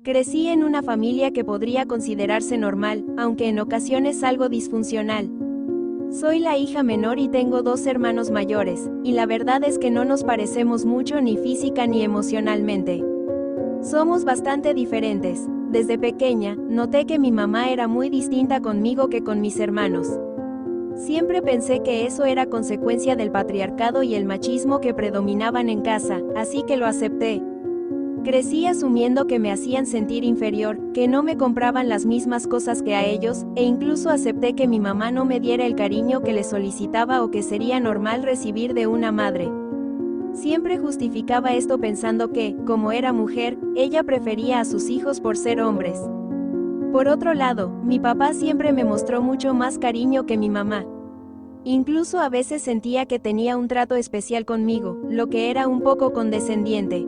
Crecí en una familia que podría considerarse normal, aunque en ocasiones algo disfuncional. Soy la hija menor y tengo dos hermanos mayores, y la verdad es que no nos parecemos mucho ni física ni emocionalmente. Somos bastante diferentes. Desde pequeña, noté que mi mamá era muy distinta conmigo que con mis hermanos. Siempre pensé que eso era consecuencia del patriarcado y el machismo que predominaban en casa, así que lo acepté. Crecí asumiendo que me hacían sentir inferior, que no me compraban las mismas cosas que a ellos, e incluso acepté que mi mamá no me diera el cariño que le solicitaba o que sería normal recibir de una madre. Siempre justificaba esto pensando que, como era mujer, ella prefería a sus hijos por ser hombres. Por otro lado, mi papá siempre me mostró mucho más cariño que mi mamá. Incluso a veces sentía que tenía un trato especial conmigo, lo que era un poco condescendiente.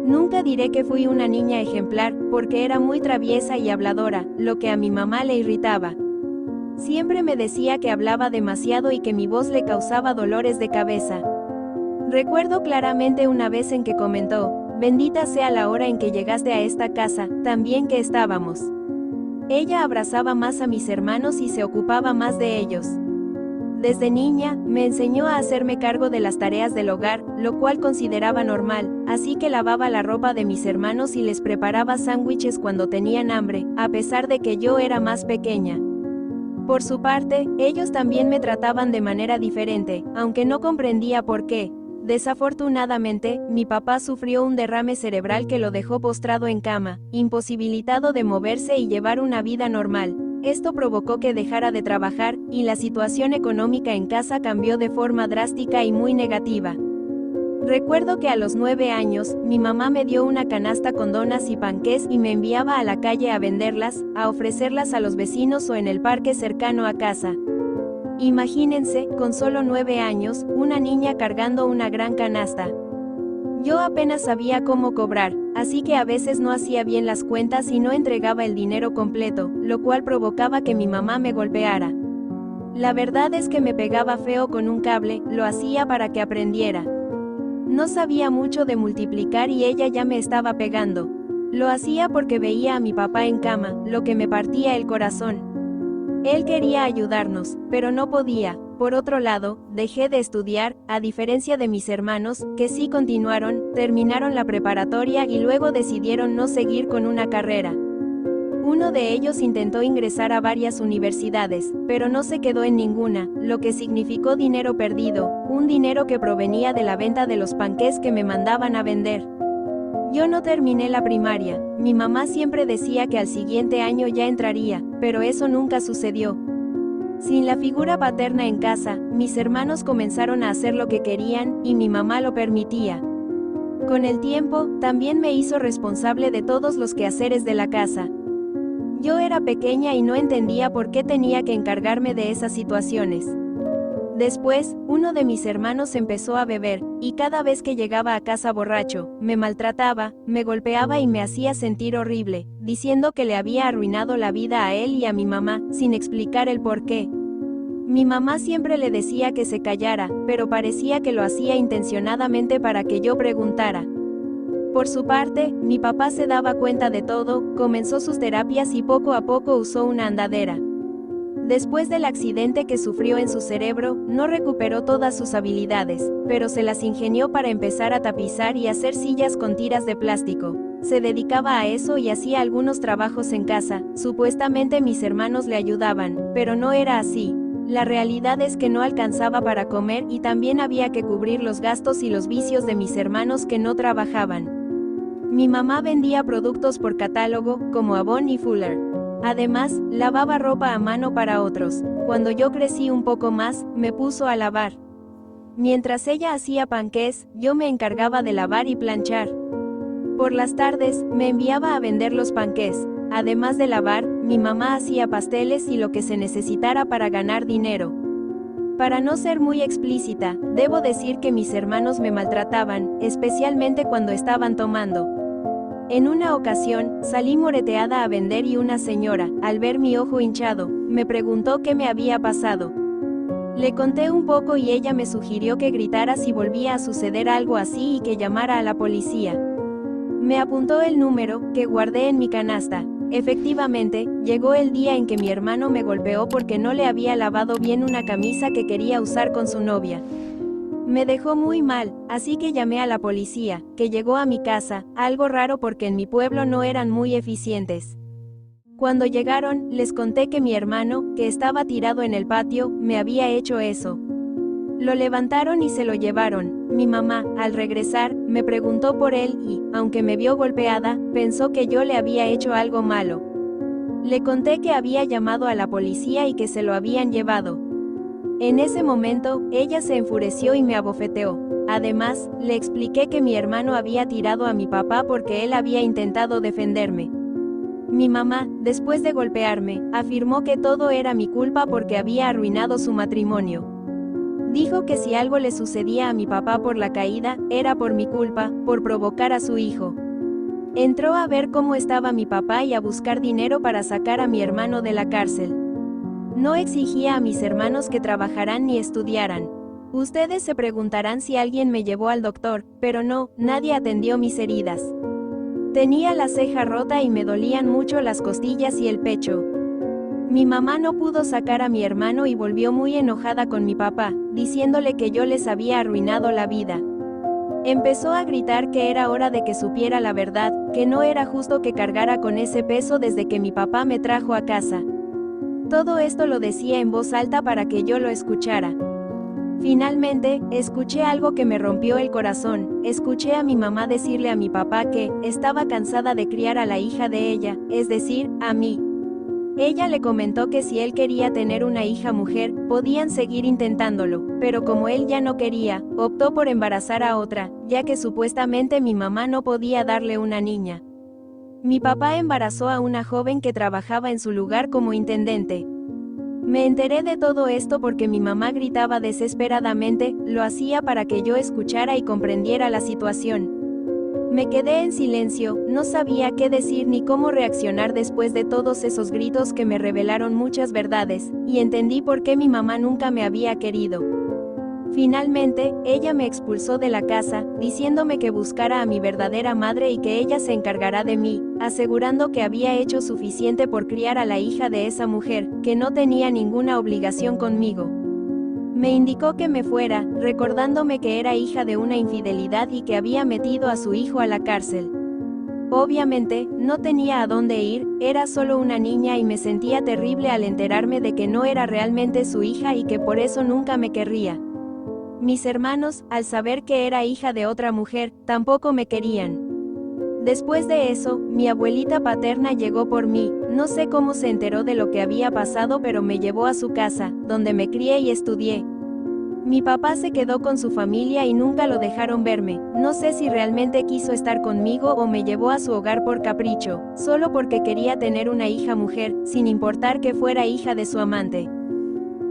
Nunca diré que fui una niña ejemplar, porque era muy traviesa y habladora, lo que a mi mamá le irritaba. Siempre me decía que hablaba demasiado y que mi voz le causaba dolores de cabeza. Recuerdo claramente una vez en que comentó: "Bendita sea la hora en que llegaste a esta casa, tan bien que estábamos". Ella abrazaba más a mis hermanos y se ocupaba más de ellos. Desde niña, me enseñó a hacerme cargo de las tareas del hogar, lo cual consideraba normal, así que lavaba la ropa de mis hermanos y les preparaba sándwiches cuando tenían hambre, a pesar de que yo era más pequeña. Por su parte, ellos también me trataban de manera diferente, aunque no comprendía por qué. Desafortunadamente, mi papá sufrió un derrame cerebral que lo dejó postrado en cama, imposibilitado de moverse y llevar una vida normal. Esto provocó que dejara de trabajar, y la situación económica en casa cambió de forma drástica y muy negativa. Recuerdo que a los 9 años, mi mamá me dio una canasta con donas y panqués y me enviaba a la calle a venderlas, a ofrecerlas a los vecinos o en el parque cercano a casa. Imagínense, con solo 9 años, una niña cargando una gran canasta. Yo apenas sabía cómo cobrar, así que a veces no hacía bien las cuentas y no entregaba el dinero completo, lo cual provocaba que mi mamá me golpeara. La verdad es que me pegaba feo con un cable, lo hacía para que aprendiera. No sabía mucho de multiplicar y ella ya me estaba pegando. Lo hacía porque veía a mi papá en cama, lo que me partía el corazón. Él quería ayudarnos, pero no podía. Por otro lado, dejé de estudiar, a diferencia de mis hermanos, que sí continuaron, terminaron la preparatoria y luego decidieron no seguir con una carrera. Uno de ellos intentó ingresar a varias universidades, pero no se quedó en ninguna, lo que significó dinero perdido, un dinero que provenía de la venta de los panqués que me mandaban a vender. Yo no terminé la primaria, mi mamá siempre decía que al siguiente año ya entraría, pero eso nunca sucedió. Sin la figura paterna en casa, mis hermanos comenzaron a hacer lo que querían, y mi mamá lo permitía. Con el tiempo, también me hizo responsable de todos los quehaceres de la casa. Yo era pequeña y no entendía por qué tenía que encargarme de esas situaciones. Después, uno de mis hermanos empezó a beber, y cada vez que llegaba a casa borracho, me maltrataba, me golpeaba y me hacía sentir horrible, diciendo que le había arruinado la vida a él y a mi mamá, sin explicar el por qué. Mi mamá siempre le decía que se callara, pero parecía que lo hacía intencionadamente para que yo preguntara. Por su parte, mi papá se daba cuenta de todo, comenzó sus terapias y poco a poco usó una andadera. Después del accidente que sufrió en su cerebro, no recuperó todas sus habilidades, pero se las ingenió para empezar a tapizar y hacer sillas con tiras de plástico. Se dedicaba a eso y hacía algunos trabajos en casa, supuestamente mis hermanos le ayudaban, pero no era así. La realidad es que no alcanzaba para comer y también había que cubrir los gastos y los vicios de mis hermanos que no trabajaban. Mi mamá vendía productos por catálogo, como Avon y Fuller. Además, lavaba ropa a mano para otros. Cuando yo crecí un poco más, me puso a lavar. Mientras ella hacía panqués, yo me encargaba de lavar y planchar. Por las tardes, me enviaba a vender los panqués. Además de lavar, mi mamá hacía pasteles y lo que se necesitara para ganar dinero. Para no ser muy explícita, debo decir que mis hermanos me maltrataban, especialmente cuando estaban tomando. En una ocasión, salí moreteada a vender y una señora, al ver mi ojo hinchado, me preguntó qué me había pasado. Le conté un poco y ella me sugirió que gritara si volvía a suceder algo así y que llamara a la policía. Me apuntó el número, que guardé en mi canasta. Efectivamente, llegó el día en que mi hermano me golpeó porque no le había lavado bien una camisa que quería usar con su novia. Me dejó muy mal, así que llamé a la policía, que llegó a mi casa, algo raro porque en mi pueblo no eran muy eficientes. Cuando llegaron, les conté que mi hermano, que estaba tirado en el patio, me había hecho eso. Lo levantaron y se lo llevaron. Mi mamá, al regresar, me preguntó por él y, aunque me vio golpeada, pensó que yo le había hecho algo malo. Le conté que había llamado a la policía y que se lo habían llevado. En ese momento, ella se enfureció y me abofeteó. Además, le expliqué que mi hermano había tirado a mi papá porque él había intentado defenderme. Mi mamá, después de golpearme, afirmó que todo era mi culpa porque había arruinado su matrimonio. Dijo que si algo le sucedía a mi papá por la caída, era por mi culpa, por provocar a su hijo. Entró a ver cómo estaba mi papá y a buscar dinero para sacar a mi hermano de la cárcel. No exigía a mis hermanos que trabajaran ni estudiaran. Ustedes se preguntarán si alguien me llevó al doctor, pero no, nadie atendió mis heridas. Tenía la ceja rota y me dolían mucho las costillas y el pecho. Mi mamá no pudo sacar a mi hermano y volvió muy enojada con mi papá, diciéndole que yo les había arruinado la vida. Empezó a gritar que era hora de que supiera la verdad, que no era justo que cargara con ese peso desde que mi papá me trajo a casa. Todo esto lo decía en voz alta para que yo lo escuchara. Finalmente, escuché algo que me rompió el corazón. Escuché a mi mamá decirle a mi papá que estaba cansada de criar a la hija de ella, es decir, a mí. Ella le comentó que si él quería tener una hija mujer, podían seguir intentándolo, pero como él ya no quería, optó por embarazar a otra, ya que supuestamente mi mamá no podía darle una niña. Mi papá embarazó a una joven que trabajaba en su lugar como intendente. Me enteré de todo esto porque mi mamá gritaba desesperadamente, lo hacía para que yo escuchara y comprendiera la situación. Me quedé en silencio, no sabía qué decir ni cómo reaccionar después de todos esos gritos que me revelaron muchas verdades, y entendí por qué mi mamá nunca me había querido. Finalmente, ella me expulsó de la casa, diciéndome que buscara a mi verdadera madre y que ella se encargará de mí, asegurando que había hecho suficiente por criar a la hija de esa mujer, que no tenía ninguna obligación conmigo. Me indicó que me fuera, recordándome que era hija de una infidelidad y que había metido a su hijo a la cárcel. Obviamente, no tenía a dónde ir, era solo una niña y me sentía terrible al enterarme de que no era realmente su hija y que por eso nunca me querría. Mis hermanos, al saber que era hija de otra mujer, tampoco me querían. Después de eso, mi abuelita paterna llegó por mí, no sé cómo se enteró de lo que había pasado pero me llevó a su casa, donde me crié y estudié. Mi papá se quedó con su familia y nunca lo dejaron verme, no sé si realmente quiso estar conmigo o me llevó a su hogar por capricho, solo porque quería tener una hija mujer, sin importar que fuera hija de su amante.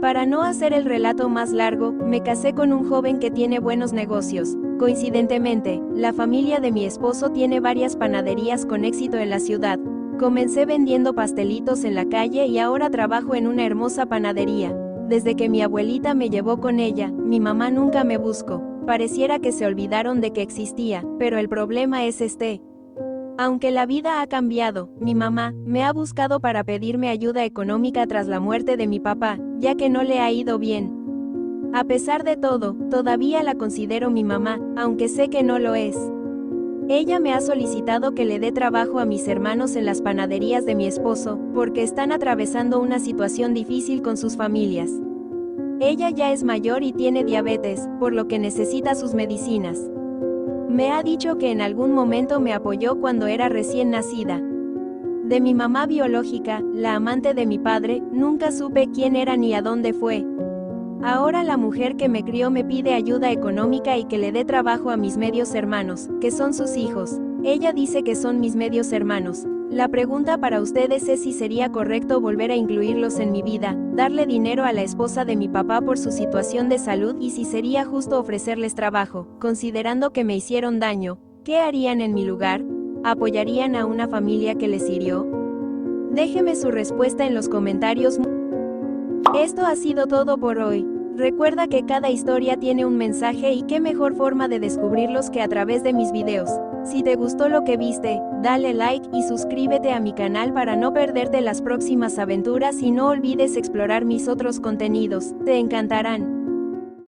Para no hacer el relato más largo, me casé con un joven que tiene buenos negocios. Coincidentemente, la familia de mi esposo tiene varias panaderías con éxito en la ciudad. Comencé vendiendo pastelitos en la calle y ahora trabajo en una hermosa panadería. Desde que mi abuelita me llevó con ella, mi mamá nunca me buscó. Pareciera que se olvidaron de que existía, pero el problema es este. Aunque la vida ha cambiado, mi mamá me ha buscado para pedirme ayuda económica tras la muerte de mi papá, ya que no le ha ido bien. A pesar de todo, todavía la considero mi mamá, aunque sé que no lo es. Ella me ha solicitado que le dé trabajo a mis hermanos en las panaderías de mi esposo, porque están atravesando una situación difícil con sus familias. Ella ya es mayor y tiene diabetes, por lo que necesita sus medicinas. Me ha dicho que en algún momento me apoyó cuando era recién nacida. De mi mamá biológica, la amante de mi padre, nunca supe quién era ni a dónde fue. Ahora la mujer que me crió me pide ayuda económica y que le dé trabajo a mis medios hermanos, que son sus hijos. Ella dice que son mis medios hermanos. La pregunta para ustedes es si sería correcto volver a incluirlos en mi vida, darle dinero a la esposa de mi papá por su situación de salud y si sería justo ofrecerles trabajo, considerando que me hicieron daño. ¿Qué harían en mi lugar? ¿Apoyarían a una familia que les hirió? Déjeme su respuesta en los comentarios. Esto ha sido todo por hoy. Recuerda que cada historia tiene un mensaje y qué mejor forma de descubrirlos que a través de mis videos. Si te gustó lo que viste, dale like y suscríbete a mi canal para no perderte las próximas aventuras y no olvides explorar mis otros contenidos, te encantarán.